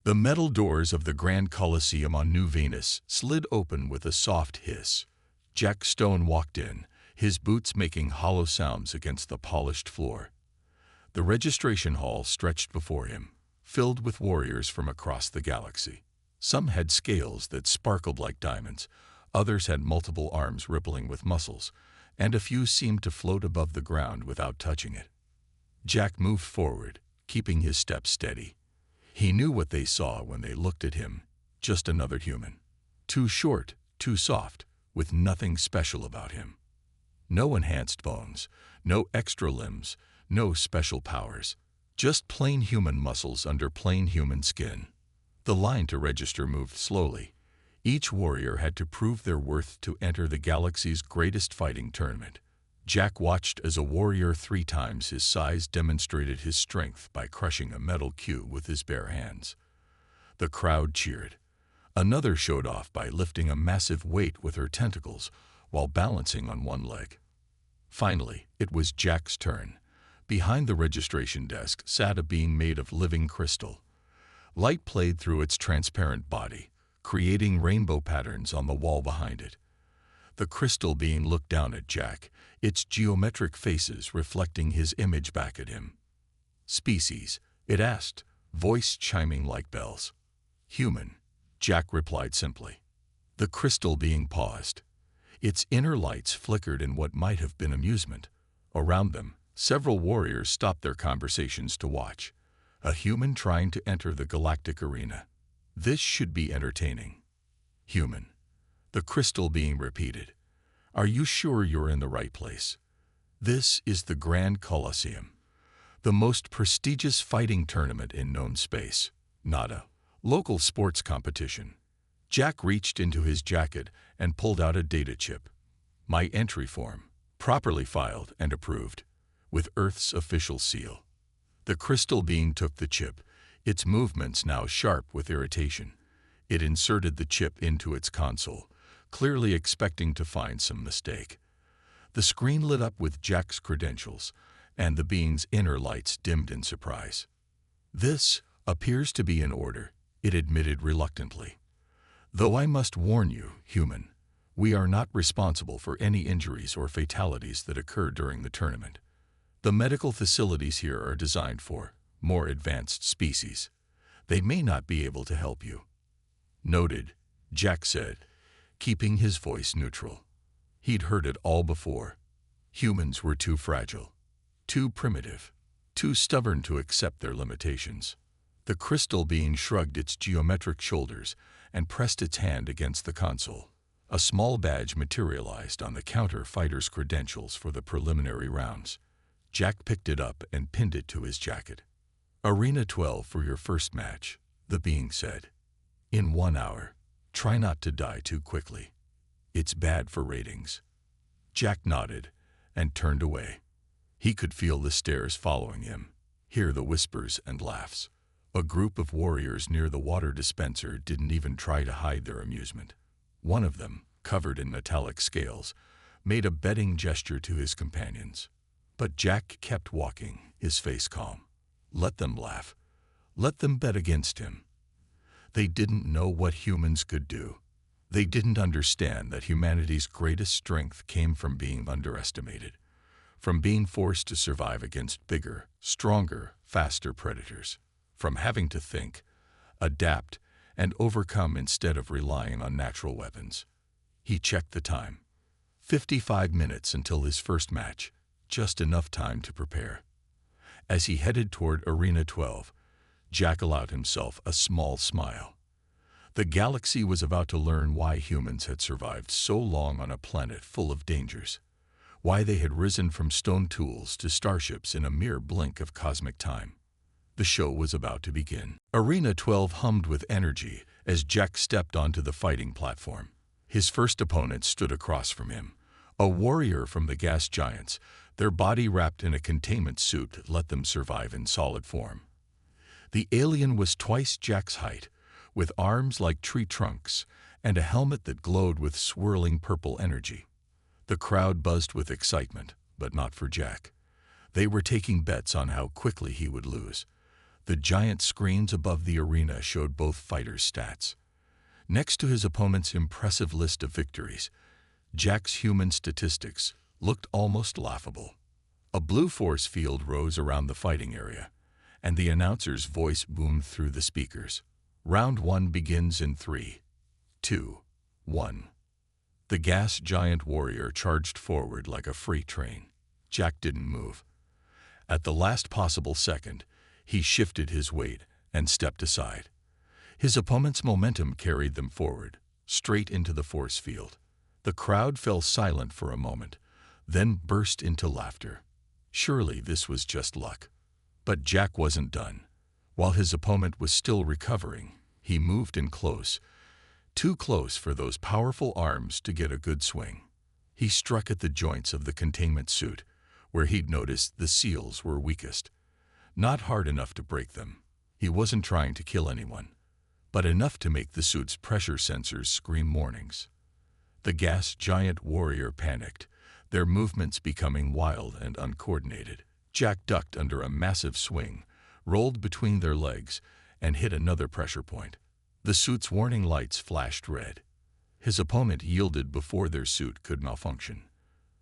The metal doors of the Grand Colosseum on New Venus slid open with a soft hiss. Jack Stone walked in, his boots making hollow sounds against the polished floor. The registration hall stretched before him, filled with warriors from across the galaxy. Some had scales that sparkled like diamonds, others had multiple arms rippling with muscles, and a few seemed to float above the ground without touching it. Jack moved forward, keeping his steps steady. He knew what they saw when they looked at him, just another human. Too short, too soft, with nothing special about him. No enhanced bones, no extra limbs, no special powers. Just plain human muscles under plain human skin. The line to register moved slowly. Each warrior had to prove their worth to enter the galaxy's greatest fighting tournament. Jack watched as a warrior 3 times his size demonstrated his strength by crushing a metal cube with his bare hands. The crowd cheered. Another showed off by lifting a massive weight with her tentacles while balancing on one leg. Finally, it was Jack's turn. Behind the registration desk sat a being made of living crystal. Light played through its transparent body, creating rainbow patterns on the wall behind it. The crystal being looked down at Jack, its geometric faces reflecting his image back at him. "Species?" it asked, voice chiming like bells. "Human," Jack replied simply. The crystal being paused. Its inner lights flickered in what might have been amusement. Around them, several warriors stopped their conversations to watch. A human trying to enter the galactic arena. This should be entertaining. "Human." The crystal being repeated. "Are you sure you're in the right place? This is the Grand Colosseum, the most prestigious fighting tournament in known space, not a local sports competition." Jack reached into his jacket and pulled out a data chip. "My entry form, properly filed and approved, with Earth's official seal." The crystal being took the chip, its movements now sharp with irritation. It inserted the chip into its console, clearly expecting to find some mistake. The screen lit up with Jack's credentials, and the being's inner lights dimmed in surprise. "This appears to be in order," it admitted reluctantly. "Though I must warn you, human, we are not responsible for any injuries or fatalities that occur during the tournament. The medical facilities here are designed for more advanced species. They may not be able to help you." "Noted," Jack said, keeping his voice neutral. He'd heard it all before. Humans were too fragile, too primitive, too stubborn to accept their limitations. The crystal being shrugged its geometric shoulders and pressed its hand against the console. A small badge materialized on the counter fighter's credentials for the preliminary rounds. Jack picked it up and pinned it to his jacket. "Arena 12 for your first match," the being said. "In 1 hour. Try not to die too quickly. It's bad for ratings." Jack nodded and turned away. He could feel the stares following him, hear the whispers and laughs. A group of warriors near the water dispenser didn't even try to hide their amusement. One of them, covered in metallic scales, made a betting gesture to his companions. But Jack kept walking, his face calm. Let them laugh. Let them bet against him. They didn't know what humans could do. They didn't understand that humanity's greatest strength came from being underestimated, from being forced to survive against bigger, stronger, faster predators, from having to think, adapt, and overcome instead of relying on natural weapons. He checked the time. 55 minutes until his first match, just enough time to prepare. As he headed toward Arena 12, Jack allowed himself a small smile. The galaxy was about to learn why humans had survived so long on a planet full of dangers, why they had risen from stone tools to starships in a mere blink of cosmic time. The show was about to begin. Arena 12 hummed with energy as Jack stepped onto the fighting platform. His first opponent stood across from him, a warrior from the gas giants, their body wrapped in a containment suit that let them survive in solid form. The alien was twice Jack's height, with arms like tree trunks and a helmet that glowed with swirling purple energy. The crowd buzzed with excitement, but not for Jack. They were taking bets on how quickly he would lose. The giant screens above the arena showed both fighters' stats. Next to his opponent's impressive list of victories, Jack's human statistics looked almost laughable. A blue force field rose around the fighting area, and the announcer's voice boomed through the speakers. Round 1 begins in 3, 2, 1. The gas giant warrior charged forward like a freight train. Jack didn't move. At the last possible second, he shifted his weight and stepped aside. His opponent's momentum carried them forward, straight into the force field. The crowd fell silent for a moment, then burst into laughter. Surely this was just luck. But Jack wasn't done. While his opponent was still recovering, he moved in close, too close for those powerful arms to get a good swing. He struck at the joints of the containment suit, where he'd noticed the seals were weakest. Not hard enough to break them. He wasn't trying to kill anyone, but enough to make the suit's pressure sensors scream warnings. The gas giant warrior panicked, their movements becoming wild and uncoordinated. Jack ducked under a massive swing, rolled between their legs, and hit another pressure point. The suit's warning lights flashed red. His opponent yielded before their suit could malfunction.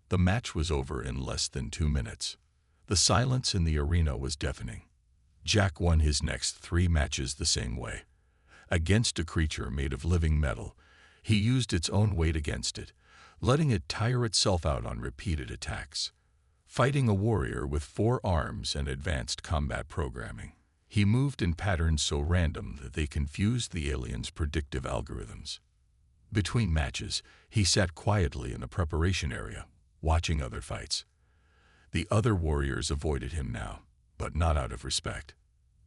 The match was over in less than 2 minutes. The silence in the arena was deafening. Jack won his next 3 matches the same way. Against a creature made of living metal, he used its own weight against it, letting it tire itself out on repeated attacks. Fighting a warrior with 4 arms and advanced combat programming, he moved in patterns so random that they confused the alien's predictive algorithms. Between matches, he sat quietly in the preparation area, watching other fights. The other warriors avoided him now, but not out of respect.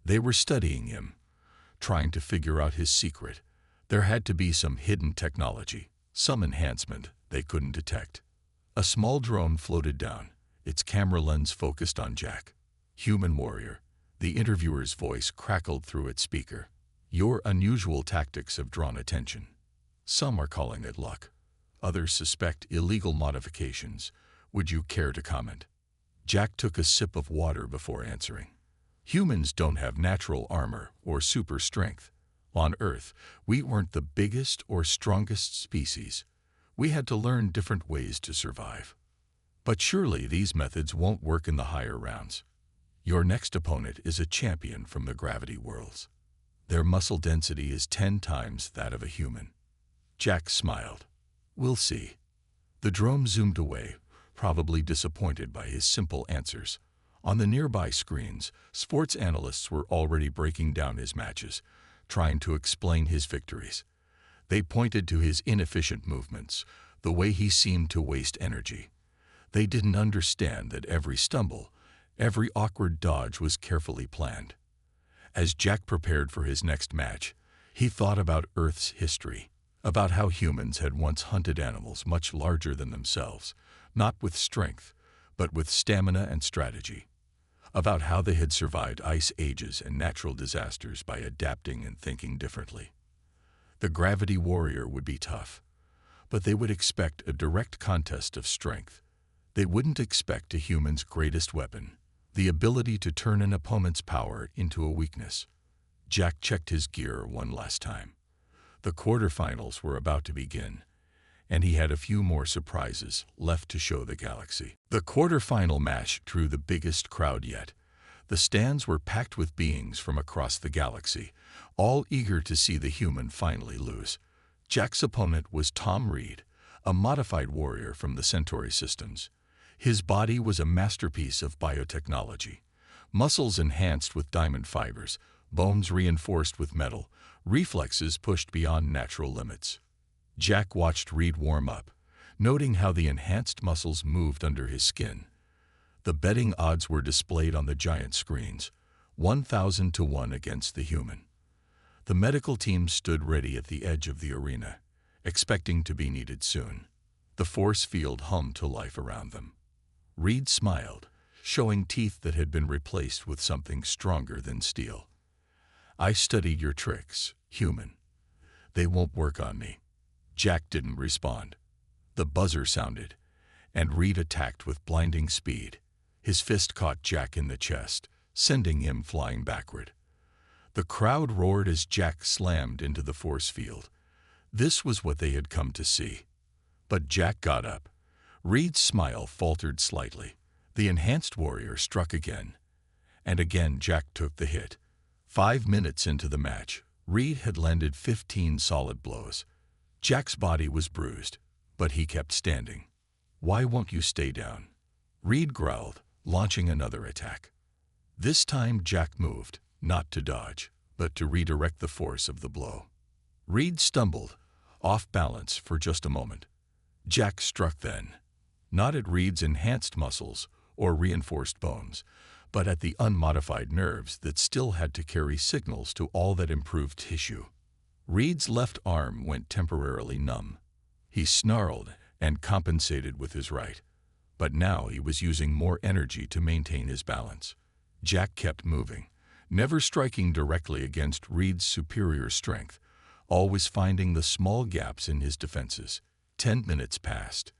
They were studying him, trying to figure out his secret. There had to be some hidden technology, some enhancement they couldn't detect. A small drone floated down, its camera lens focused on Jack. "Human warrior," the interviewer's voice crackled through its speaker. "Your unusual tactics have drawn attention. Some are calling it luck. Others suspect illegal modifications. Would you care to comment?" Jack took a sip of water before answering. "Humans don't have natural armor or super strength. On Earth, we weren't the biggest or strongest species. We had to learn different ways to survive. But surely these methods won't work in the higher rounds. Your next opponent is a champion from the gravity worlds. Their muscle density is 10 times that of a human." Jack smiled. "We'll see." The drone zoomed away, probably disappointed by his simple answers. On the nearby screens, sports analysts were already breaking down his matches, trying to explain his victories. They pointed to his inefficient movements, the way he seemed to waste energy. They didn't understand that every stumble, every awkward dodge was carefully planned. As Jack prepared for his next match, he thought about Earth's history, about how humans had once hunted animals much larger than themselves, not with strength, but with stamina and strategy. About how they had survived ice ages and natural disasters by adapting and thinking differently. The gravity warrior would be tough, but they would expect a direct contest of strength. They wouldn't expect a human's greatest weapon, the ability to turn an opponent's power into a weakness. Jack checked his gear one last time. The quarterfinals were about to begin, and he had a few more surprises left to show the galaxy. The quarterfinal match drew the biggest crowd yet. The stands were packed with beings from across the galaxy, all eager to see the human finally lose. Jack's opponent was Tom Reed, a modified warrior from the Centauri systems. His body was a masterpiece of biotechnology. Muscles enhanced with diamond fibers, bones reinforced with metal, reflexes pushed beyond natural limits. Jack watched Reed warm up, noting how the enhanced muscles moved under his skin. The betting odds were displayed on the giant screens, 1,000 to 1 against the human. The medical team stood ready at the edge of the arena, expecting to be needed soon. The force field hummed to life around them. Reed smiled, showing teeth that had been replaced with something stronger than steel. "I studied your tricks, human. They won't work on me." Jack didn't respond. The buzzer sounded, and Reed attacked with blinding speed. His fist caught Jack in the chest, sending him flying backward. The crowd roared as Jack slammed into the force field. This was what they had come to see. But Jack got up. Reed's smile faltered slightly. The enhanced warrior struck again. And again Jack took the hit. 5 minutes into the match, Reed had landed 15 solid blows. Jack's body was bruised, but he kept standing. "Why won't you stay down?" Reed growled, launching another attack. This time Jack moved, not to dodge, but to redirect the force of the blow. Reed stumbled, off balance for just a moment. Jack struck then, not at Reed's enhanced muscles or reinforced bones, but at the unmodified nerves that still had to carry signals to all that improved tissue. Reed's left arm went temporarily numb. He snarled and compensated with his right, but now he was using more energy to maintain his balance. Jack kept moving, never striking directly against Reed's superior strength, always finding the small gaps in his defenses. 10 minutes passed,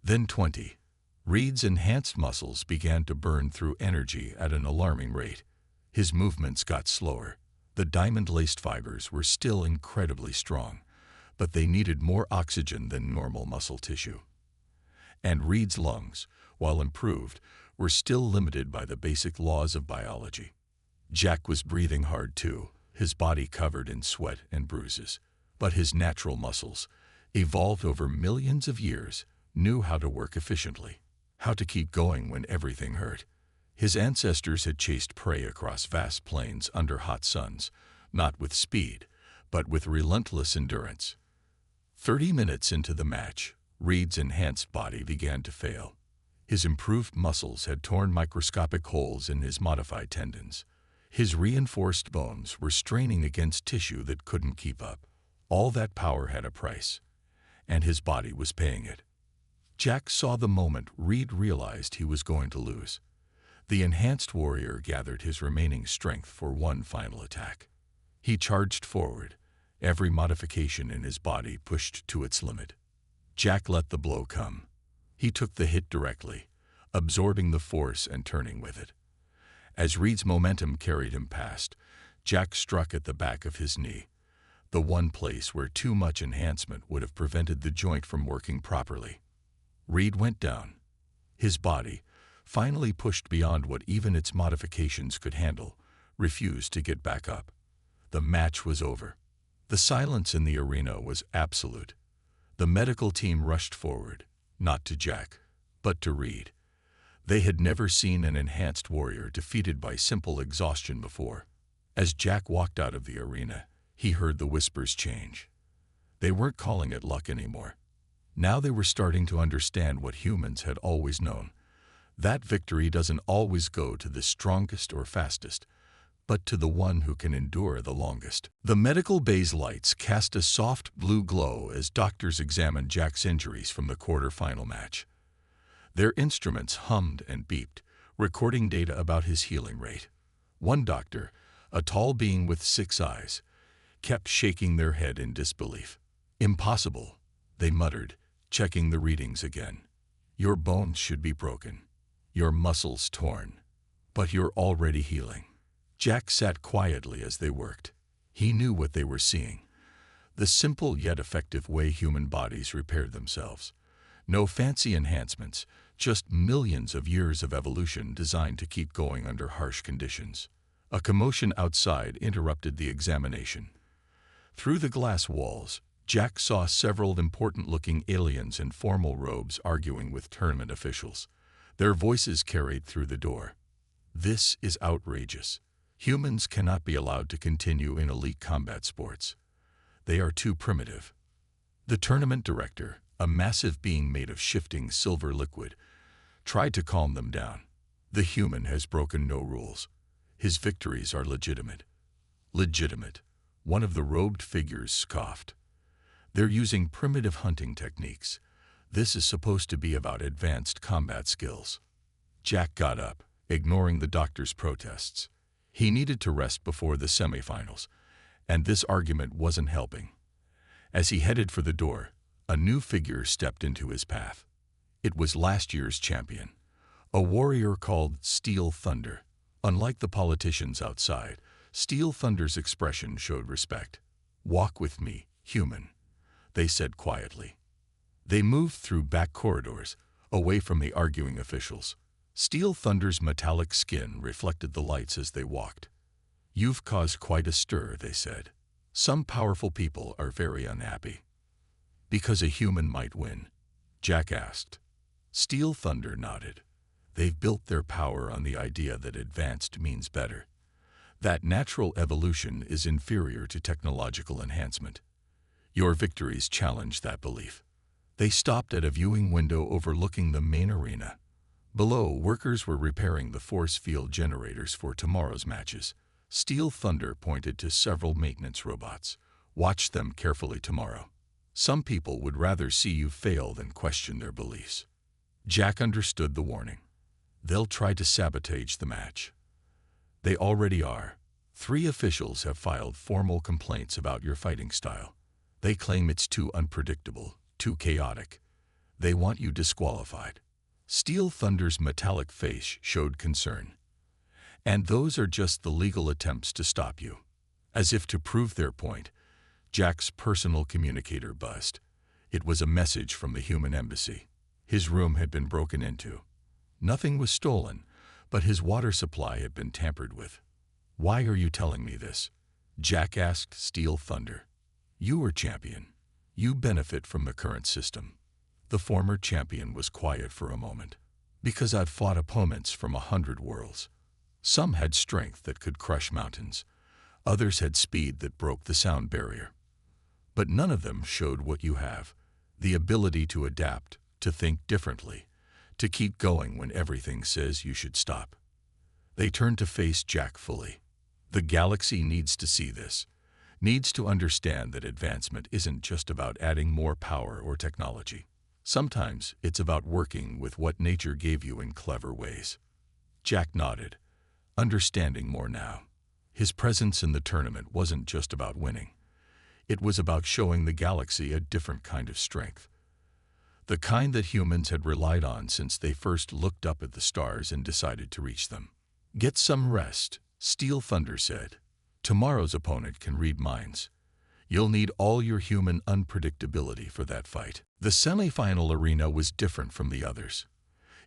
then 20. Reed's enhanced muscles began to burn through energy at an alarming rate. His movements got slower. The diamond-laced fibers were still incredibly strong, but they needed more oxygen than normal muscle tissue. And Reed's lungs, while improved, were still limited by the basic laws of biology. Jack was breathing hard too, his body covered in sweat and bruises. But his natural muscles, evolved over millions of years, knew how to work efficiently, how to keep going when everything hurt. His ancestors had chased prey across vast plains under hot suns, not with speed, but with relentless endurance. 30 minutes into the match, Reed's enhanced body began to fail. His improved muscles had torn microscopic holes in his modified tendons. His reinforced bones were straining against tissue that couldn't keep up. All that power had a price, and his body was paying it. Jack saw the moment Reed realized he was going to lose. The enhanced warrior gathered his remaining strength for one final attack. He charged forward, every modification in his body pushed to its limit. Jack let the blow come. He took the hit directly, absorbing the force and turning with it. As Reed's momentum carried him past, Jack struck at the back of his knee, the one place where too much enhancement would have prevented the joint from working properly. Reed went down. His body, finally pushed beyond what even its modifications could handle, refused to get back up. The match was over. The silence in the arena was absolute. The medical team rushed forward, not to Jack, but to Reed. They had never seen an enhanced warrior defeated by simple exhaustion before. As Jack walked out of the arena, he heard the whispers change. They weren't calling it luck anymore. Now they were starting to understand what humans had always known. That victory doesn't always go to the strongest or fastest, but to the one who can endure the longest. The medical bay's lights cast a soft blue glow as doctors examined Jack's injuries from the quarter-final match. Their instruments hummed and beeped, recording data about his healing rate. One doctor, a tall being with 6 eyes, kept shaking their head in disbelief. "Impossible," they muttered, checking the readings again. "Your bones should be broken, your muscles torn, but you're already healing." Jack sat quietly as they worked. He knew what they were seeing, the simple yet effective way human bodies repaired themselves. No fancy enhancements, just millions of years of evolution designed to keep going under harsh conditions. A commotion outside interrupted the examination. Through the glass walls, Jack saw several important-looking aliens in formal robes arguing with tournament officials. Their voices carried through the door. "This is outrageous. Humans cannot be allowed to continue in elite combat sports. They are too primitive." The tournament director, a massive being made of shifting silver liquid, tried to calm them down. "The human has broken no rules. His victories are legitimate." "Legitimate," one of the robed figures scoffed. "They're using primitive hunting techniques. This is supposed to be about advanced combat skills." Jack got up, ignoring the doctor's protests. He needed to rest before the semifinals, and this argument wasn't helping. As he headed for the door, a new figure stepped into his path. It was last year's champion, a warrior called Steel Thunder. Unlike the politicians outside, Steel Thunder's expression showed respect. "Walk with me, human," they said quietly. They moved through back corridors, away from the arguing officials. Steel Thunder's metallic skin reflected the lights as they walked. "You've caused quite a stir," they said. "Some powerful people are very unhappy." "Because a human might win?" Jack asked. Steel Thunder nodded. "They've built their power on the idea that advanced means better. That natural evolution is inferior to technological enhancement. Your victories challenge that belief." They stopped at a viewing window overlooking the main arena. Below, workers were repairing the force field generators for tomorrow's matches. Steel Thunder pointed to several maintenance robots. "Watch them carefully tomorrow. Some people would rather see you fail than question their beliefs." Jack understood the warning. "They'll try to sabotage the match." "They already are. 3 officials have filed formal complaints about your fighting style. They claim it's too unpredictable, too chaotic. They want you disqualified." Steel Thunder's metallic face showed concern. "And those are just the legal attempts to stop you." As if to prove their point, Jack's personal communicator buzzed. It was a message from the human embassy. His room had been broken into. Nothing was stolen, but his water supply had been tampered with. "Why are you telling me this?" Jack asked Steel Thunder. "You were champion. You benefit from the current system." The former champion was quiet for a moment. "Because I've fought opponents from 100 worlds. Some had strength that could crush mountains. Others had speed that broke the sound barrier. But none of them showed what you have, the ability to adapt, to think differently, to keep going when everything says you should stop." They turned to face Jack fully. "The galaxy needs to see this, needs to understand that advancement isn't just about adding more power or technology. Sometimes it's about working with what nature gave you in clever ways." Jack nodded, understanding more now. His presence in the tournament wasn't just about winning. It was about showing the galaxy a different kind of strength. The kind that humans had relied on since they first looked up at the stars and decided to reach them. "Get some rest," Steel Thunder said. "Tomorrow's opponent can read minds. You'll need all your human unpredictability for that fight." The semi-final arena was different from the others.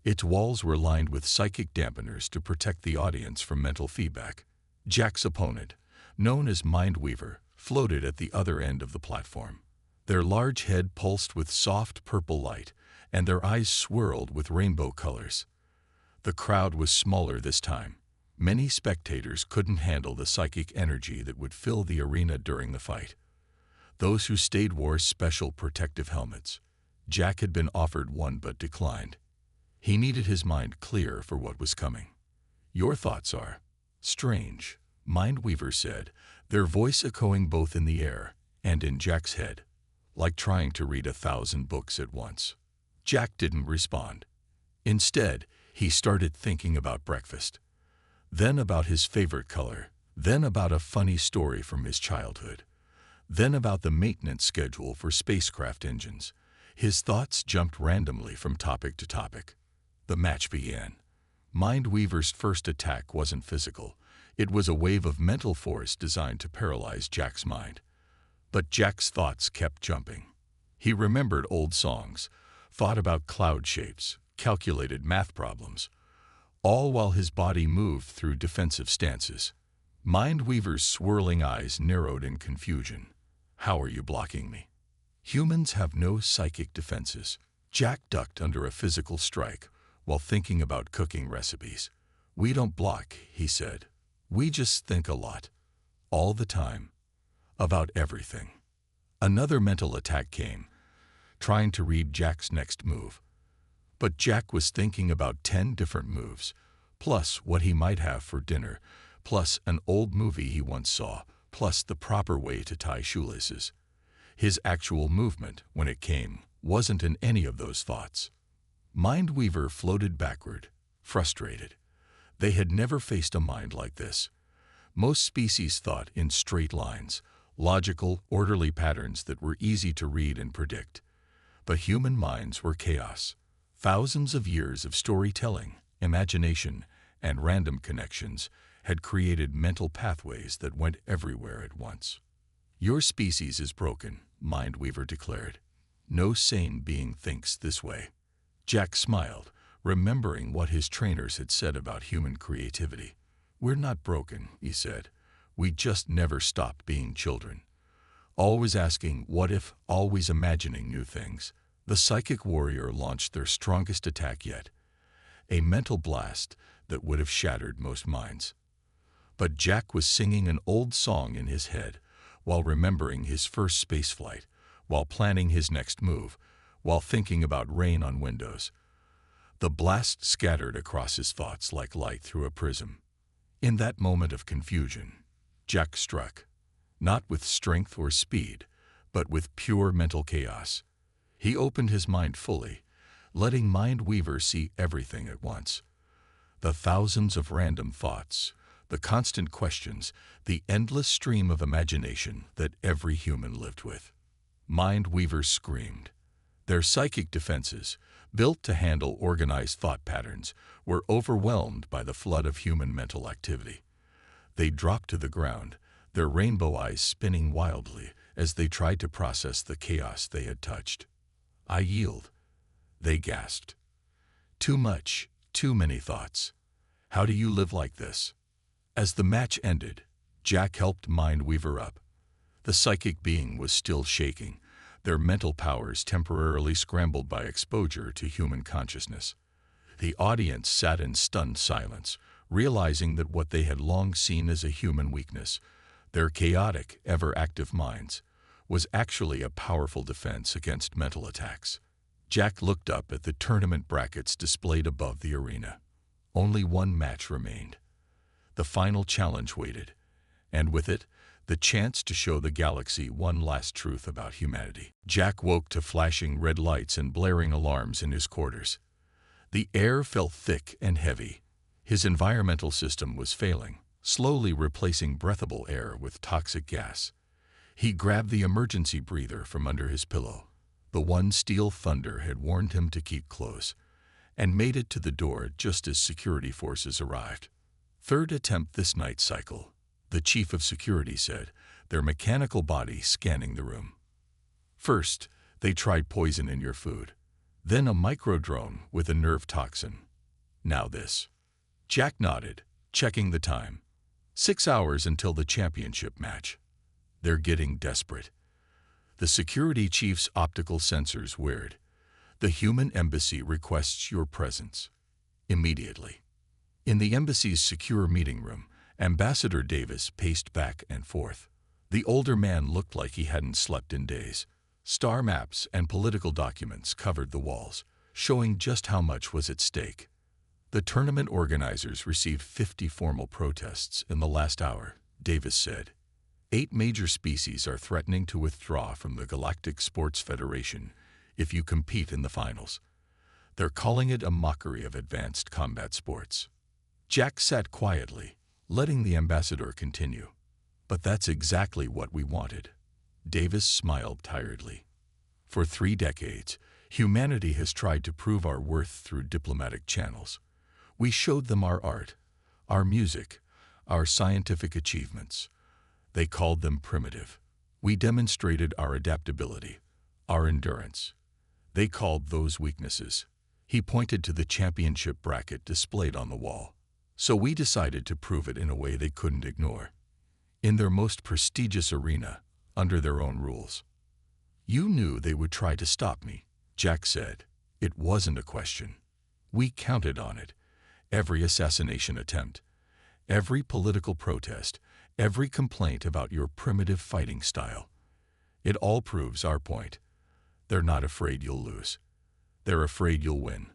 Its walls were lined with psychic dampeners to protect the audience from mental feedback. Jack's opponent, known as Mindweaver, floated at the other end of the platform. Their large head pulsed with soft purple light, and their eyes swirled with rainbow colors. The crowd was smaller this time. Many spectators couldn't handle the psychic energy that would fill the arena during the fight. Those who stayed wore special protective helmets. Jack had been offered one but declined. He needed his mind clear for what was coming. "Your thoughts are strange," Mindweaver said, their voice echoing both in the air and in Jack's head, like trying to read 1,000 books at once. Jack didn't respond. Instead, he started thinking about breakfast, then about his favorite color, then about a funny story from his childhood, then about the maintenance schedule for spacecraft engines. His thoughts jumped randomly from topic to topic. The match began. Mindweaver's first attack wasn't physical. It was a wave of mental force designed to paralyze Jack's mind. But Jack's thoughts kept jumping. He remembered old songs, thought about cloud shapes, calculated math problems, all while his body moved through defensive stances. Mindweaver's swirling eyes narrowed in confusion. "How are you blocking me?" "Humans have no psychic defenses." Jack ducked under a physical strike while thinking about cooking recipes. "We don't block," he said. "We just think a lot. All the time. About everything." Another mental attack came, trying to read Jack's next move. But Jack was thinking about 10 different moves, plus what he might have for dinner, plus an old movie he once saw, plus the proper way to tie shoelaces. His actual movement, when it came, wasn't in any of those thoughts. Mindweaver floated backward, frustrated. They had never faced a mind like this. Most species thought in straight lines, logical, orderly patterns that were easy to read and predict. But human minds were chaos. Thousands of years of storytelling, imagination, and random connections had created mental pathways that went everywhere at once. "Your species is broken," Mindweaver declared. "No sane being thinks this way." Jack smiled, remembering what his trainers had said about human creativity. "We're not broken," he said. "We just never stop being children. Always asking what if, always imagining new things." The psychic warrior launched their strongest attack yet, a mental blast that would have shattered most minds. But Jack was singing an old song in his head, while remembering his first spaceflight, while planning his next move, while thinking about rain on windows. The blast scattered across his thoughts like light through a prism. In that moment of confusion, Jack struck, not with strength or speed, but with pure mental chaos. He opened his mind fully, letting Mindweaver see everything at once. The thousands of random thoughts, the constant questions, the endless stream of imagination that every human lived with. Mindweaver screamed. Their psychic defenses, built to handle organized thought patterns, were overwhelmed by the flood of human mental activity. They dropped to the ground, their rainbow eyes spinning wildly as they tried to process the chaos they had touched. "I yield," they gasped. "Too much, too many thoughts. How do you live like this?" As the match ended, Jack helped Mindweaver up. The psychic being was still shaking, their mental powers temporarily scrambled by exposure to human consciousness. The audience sat in stunned silence, realizing that what they had long seen as a human weakness, their chaotic, ever-active minds, was actually a powerful defense against mental attacks. Jack looked up at the tournament brackets displayed above the arena. Only one match remained. The final challenge waited, and with it, the chance to show the galaxy one last truth about humanity. Jack woke to flashing red lights and blaring alarms in his quarters. The air felt thick and heavy. His environmental system was failing, slowly replacing breathable air with toxic gas. He grabbed the emergency breather from under his pillow. The one Steel Thunder had warned him to keep close, and made it to the door just as security forces arrived. "Third attempt this night cycle," the chief of security said, their mechanical body scanning the room. "First, they tried poison in your food. Then a microdrone with a nerve toxin. Now this." Jack nodded, checking the time. 6 hours until the championship match. They're getting desperate. The security chief's optical sensors whirred. "The human embassy requests your presence. Immediately." In the embassy's secure meeting room, Ambassador Davis paced back and forth. The older man looked like he hadn't slept in days. Star maps and political documents covered the walls, showing just how much was at stake. "The tournament organizers received 50 formal protests in the last hour," Davis said. 8 major species are threatening to withdraw from the Galactic Sports Federation if you compete in the finals. They're calling it a mockery of advanced combat sports." Jack sat quietly, letting the ambassador continue. "But that's exactly what we wanted." Davis smiled tiredly. "For 3 decades, humanity has tried to prove our worth through diplomatic channels. We showed them our art, our music, our scientific achievements. They called them primitive. We demonstrated our adaptability, our endurance. They called those weaknesses." He pointed to the championship bracket displayed on the wall. "So we decided to prove it in a way they couldn't ignore. In their most prestigious arena, under their own rules." "You knew they would try to stop me," Jack said. "It wasn't a question. We counted on it. Every assassination attempt, every political protest, every complaint about your primitive fighting style. It all proves our point. They're not afraid you'll lose. They're afraid you'll win."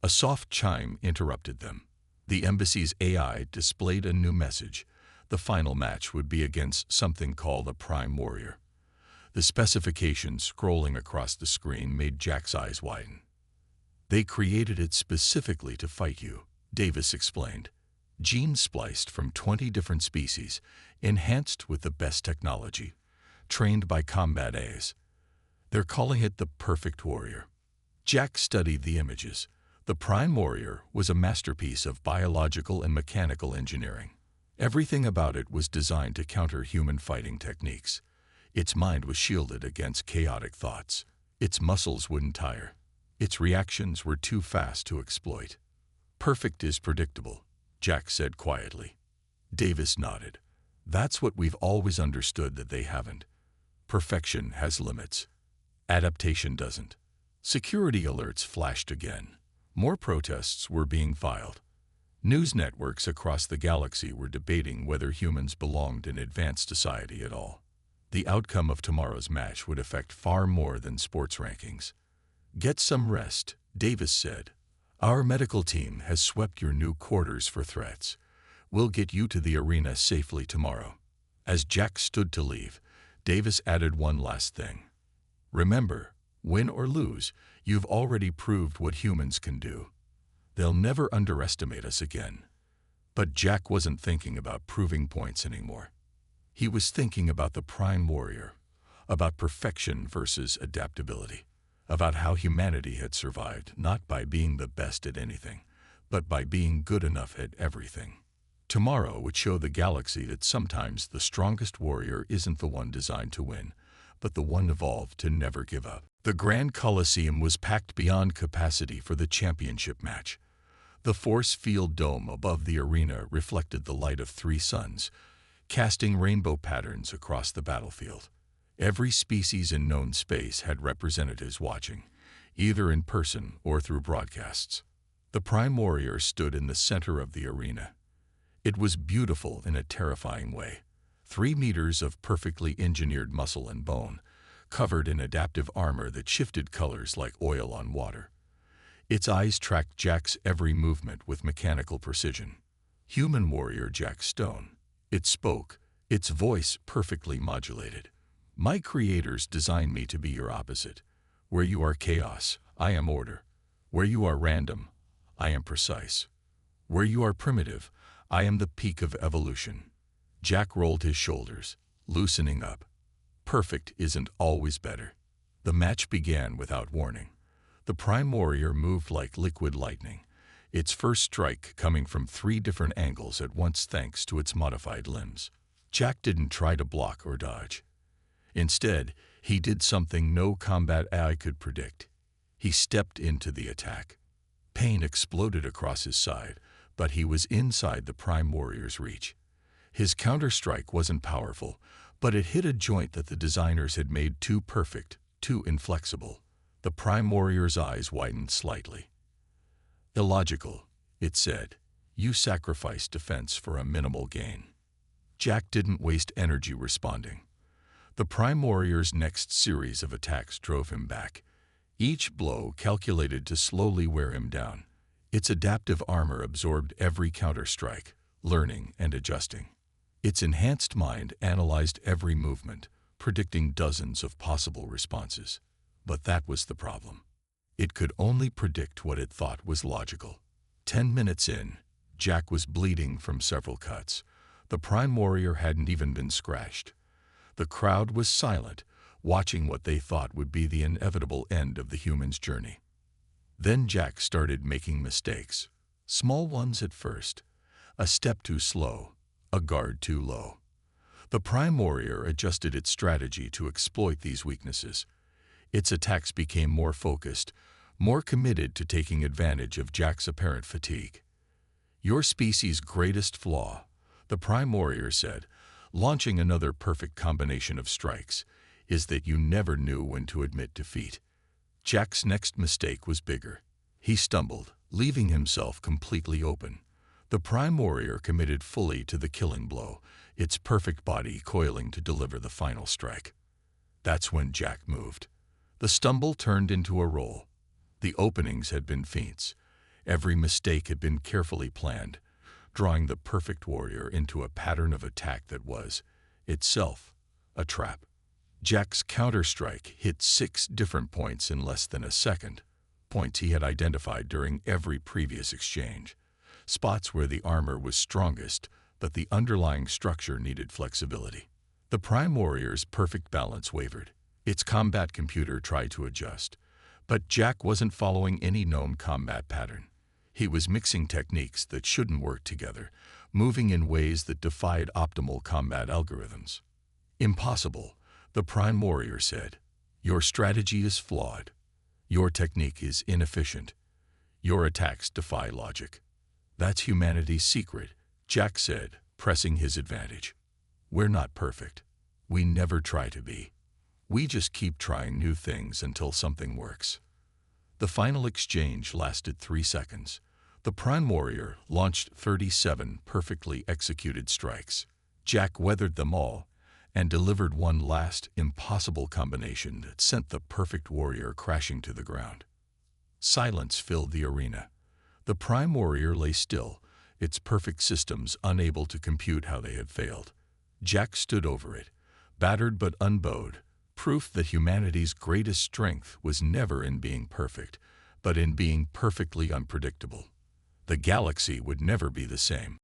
A soft chime interrupted them. The embassy's AI displayed a new message. The final match would be against something called a Prime Warrior. The specifications scrolling across the screen made Jack's eyes widen. "They created it specifically to fight you," Davis explained. "Genes spliced from 20 different species, enhanced with the best technology, trained by combat A's. They're calling it the perfect warrior." Jack studied the images. The Prime Warrior was a masterpiece of biological and mechanical engineering. Everything about it was designed to counter human fighting techniques. Its mind was shielded against chaotic thoughts. Its muscles wouldn't tire. Its reactions were too fast to exploit. Perfect is predictable, Jack said quietly. Davis nodded. That's what we've always understood that they haven't. Perfection has limits. Adaptation doesn't. Security alerts flashed again. More protests were being filed. News networks across the galaxy were debating whether humans belonged in advanced society at all. The outcome of tomorrow's match would affect far more than sports rankings. Get some rest, Davis said. Our medical team has swept your new quarters for threats. We'll get you to the arena safely tomorrow. As Jack stood to leave, Davis added one last thing. Remember, win or lose, you've already proved what humans can do. They'll never underestimate us again. But Jack wasn't thinking about proving points anymore. He was thinking about the Prime Warrior, about perfection versus adaptability, about how humanity had survived not by being the best at anything, but by being good enough at everything. Tomorrow would show the galaxy that sometimes the strongest warrior isn't the one designed to win, but the one evolved to never give up. The Grand Coliseum was packed beyond capacity for the championship match. The force field dome above the arena reflected the light of 3 suns, casting rainbow patterns across the battlefield. Every species in known space had representatives watching, either in person or through broadcasts. The Prime Warrior stood in the center of the arena. It was beautiful in a terrifying way. 3 meters of perfectly engineered muscle and bone, covered in adaptive armor that shifted colors like oil on water. Its eyes tracked Jack's every movement with mechanical precision. Human warrior Jack Stone. It spoke, its voice perfectly modulated. My creators designed me to be your opposite. Where you are chaos, I am order. Where you are random, I am precise. Where you are primitive, I am the peak of evolution. Jack rolled his shoulders, loosening up. Perfect isn't always better. The match began without warning. The Prime Warrior moved like liquid lightning, its first strike coming from 3 different angles at once thanks to its modified limbs. Jack didn't try to block or dodge. Instead, he did something no combat AI could predict. He stepped into the attack. Pain exploded across his side, but he was inside the Prime Warrior's reach. His counter-strike wasn't powerful, but it hit a joint that the designers had made too perfect, too inflexible. The Prime Warrior's eyes widened slightly. Illogical, it said. You sacrificed defense for a minimal gain. Jack didn't waste energy responding. The Prime Warrior's next series of attacks drove him back, each blow calculated to slowly wear him down. Its adaptive armor absorbed every counter-strike, learning and adjusting. Its enhanced mind analyzed every movement, predicting dozens of possible responses. But that was the problem. It could only predict what it thought was logical. 10 minutes in, Jack was bleeding from several cuts. The Prime Warrior hadn't even been scratched. The crowd was silent, watching what they thought would be the inevitable end of the human's journey. Then Jack started making mistakes. Small ones at first. A step too slow, a guard too low. The Prime Warrior adjusted its strategy to exploit these weaknesses. Its attacks became more focused, more committed to taking advantage of Jack's apparent fatigue. Your species' greatest flaw, the Prime Warrior said, launching another perfect combination of strikes, is that you never knew when to admit defeat. Jack's next mistake was bigger. He stumbled, leaving himself completely open. The Prime Warrior committed fully to the killing blow, its perfect body coiling to deliver the final strike. That's when Jack moved. The stumble turned into a roll. The openings had been feints. Every mistake had been carefully planned, drawing the perfect warrior into a pattern of attack that was, itself, a trap. Jack's counter-strike hit 6 different points in less than a second, points he had identified during every previous exchange. Spots where the armor was strongest, but the underlying structure needed flexibility. The Prime Warrior's perfect balance wavered. Its combat computer tried to adjust, but Jack wasn't following any known combat pattern. He was mixing techniques that shouldn't work together, moving in ways that defied optimal combat algorithms. Impossible, the Prime Warrior said. Your strategy is flawed. Your technique is inefficient. Your attacks defy logic. That's humanity's secret, Jack said, pressing his advantage. We're not perfect. We never try to be. We just keep trying new things until something works. The final exchange lasted 3 seconds. The Prime Warrior launched 37 perfectly executed strikes. Jack weathered them all and delivered one last, impossible combination that sent the perfect warrior crashing to the ground. Silence filled the arena. The Prime Warrior lay still, its perfect systems unable to compute how they had failed. Jack stood over it, battered but unbowed, proof that humanity's greatest strength was never in being perfect, but in being perfectly unpredictable. The galaxy would never be the same.